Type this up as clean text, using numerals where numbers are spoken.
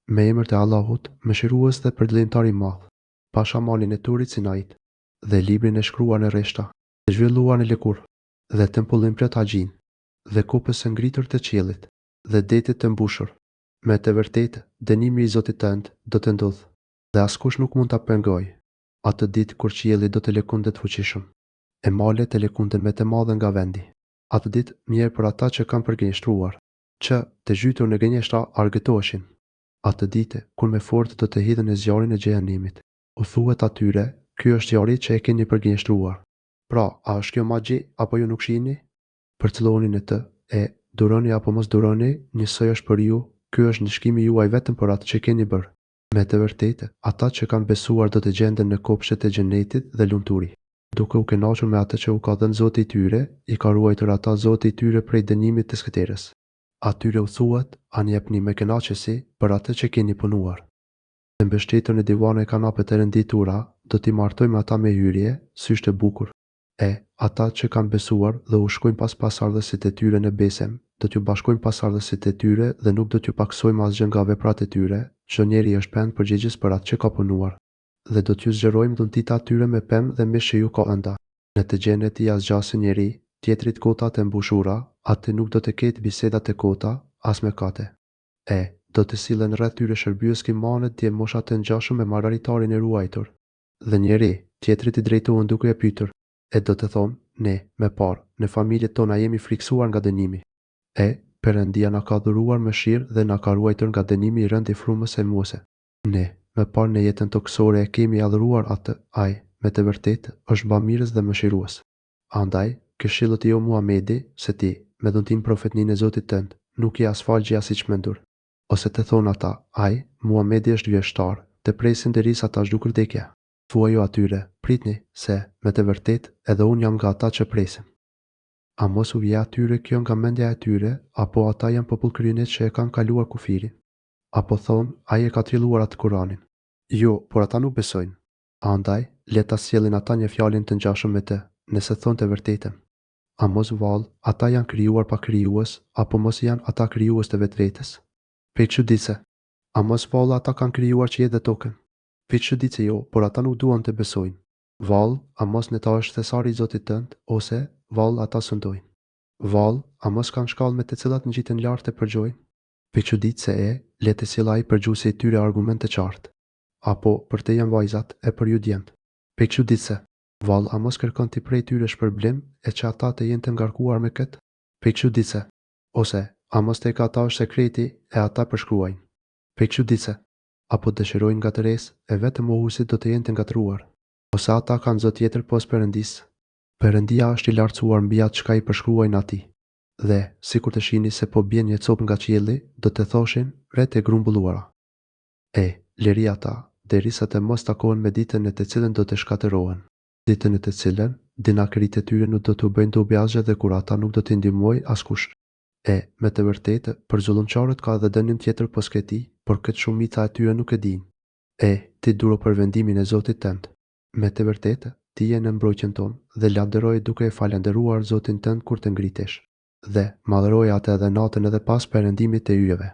me emër të Allahut, mëshirues dhe përditëtar i madh, pasha malin e Turit Sinait, dhe librin e shkruar në rreshta, dhe zhvilluar në lëkur, dhe tempullin plot haxhin, dhe kopës së ngritur të qiellit, dhe detit të mbushur. Me të vërtetë, dënimi i Zotit tënd do të ndodhë, dhe askush nuk mund ta pengojë. Atë ditë kur qielli do të lëkundet fuqishëm, e malet të lëkunden me të madhe nga vendi. Atë ditë mirë për ata që kanë përgënjeshtruar, që të zhytur në gënjeshtra argëtoheshin. Atë ditë kur me fortë do të hidhen në zjarrin e xhehenimit. U thuhet atyre, ky është zjarri që e keni përgënjeshtruar. Pra, a është kjo magji apo ju nuk shihni? Përcëlloni në të, e duroni apo mos duroni, njësoj është për ju, ky është ndëshkimi juaj vetëm për atë që keni bërë. Me të vërtetë, ata që kanë besuar do të gjenden në kopshtet e xhenetit dhe lumturi, duke u kënaqur me atë që u ka dhënë Zoti i tyre, i ka ruajtur ata Zoti i tyre prej dënimit të skëterës. Atyre u thuhet, ani jepni me kënaqësi për atë që keni punuar. Të mbështetur në divane e kanapet e rënditura, do t'i martojmë ata me hyrje, sysh të bukur. Ata që kanë besuar dhe u shkojnë pas pasardhësit e tyre në besem, do t'ju bashkojmë pasardhësit e tyre dhe nuk do t'ju paksojmë asgjë nga veprat e tyre, çdo njeri është pemë përgjegjës për atë që ka punuar. Dhe do t'ju zgjerojmë dhuntit atyre me pemë dhe mish që ju ka ënda. Në të xhenet i asgjasë njeri, tjetrit kotat e mbushura, atë nuk do të ketë bisedat e kota, as me kate. Do të sillen rreth tyre shërbyes kimanet dje mosha të ngjashëm me margaritarin e ruajtur. Dhe njeri, tjetrit i drejtohen duke e pyetur, do të thonë, ne, me parë, në familjet tona jemi friksuar nga dënimi. Perëndia na ka dhuruar mëshirë dhe na ka ruajtur nga dënimi i rënd i frumës e muese. Ne, me parë në jetën toksore e kemi adhuruar atë, ai, me të vërtetë, është bamirës dhe mëshirues. Andaj, këshillot jo Muhamedi, se ti, me dhuntin profetnin e Zotit tënd, nuk i asfalgji as siç mendur. Ose të thonë ata, ai, Muhamedi është gënjeshtar, të presin derisa ta zhdukur vdekja. Thuajo atyre, pritni, se, me të vërtetë, edhe unë jam nga ata që presin. A mos u vjen atyre kjo nga mendja e tyre, apo ata janë popull kryenet që e kanë kaluar kufirin? Apo thonë, ai e ka trilluar atë Kuranin? Jo, por ata nuk besojnë. Andaj, le ta sjellin ata një fjalën të ngjashëm me të, nëse thonë të vërtetën. A mos vallë, ata janë krijuar pa krijues, apo mos janë ata krijues të vetvetes? Pe çuditse. A mos vallë ata kanë krijuar qiellin dhe tokën? Pe çuditse jo, por ata nuk duan të besojnë. Vallë, a mos në ta është thesari i Zotit tënd, ose vallë ata sundojnë. Vallë, a mos kanë shkallë me të cilat ngjiten lart e përgjojnë? Pe çuditse le të sjellë ai përgjuesi i tyre argumente qartë. Apo për te janë vajzat e për ju djemt. Pe çuditse. Vallë, a mos kërkon ti prej tyre shpërblim e që ata të jenë të ngarkuar me këtë? Pe çuditse. Ose, a mos tek ata është sekreti e ata përshkruajnë? Pe çuditse. Apo dëshirojnë ngatëresë e vetëm mohuesit do të jenë të ngatruar? Ose ata kanë zot tjetër pos Perëndisë? Perëndia është i lartësuar mbi atë çka i përshkruajnë atij. Dhe, sikur të shihni se po bjen një copë nga qielli, do të thoshin, ret e grumbulluara. Leri ata, derisa të mos takohen me ditën në të cilën do të shkatërohen. Ditën në të cilën, dinakërit e tyre nuk do të bëjnë dobi asgjë dhe kur ata nuk do t'i ndihmojë askush. Me të vërtetë, për zullumçarët ka edhe dënim tjetër pos këtij, por këtë shumica e tyre nuk e dinë. Ti duro për vendimin e Zotit tënd. Me të vërtetë, ti je në mbrojtjen tonë dhe lavdëroje duke e falendëruar Zotin tënd kur të ngritesh. Dhe madhëroje atë edhe natën edhe pas perëndimit të yjeve.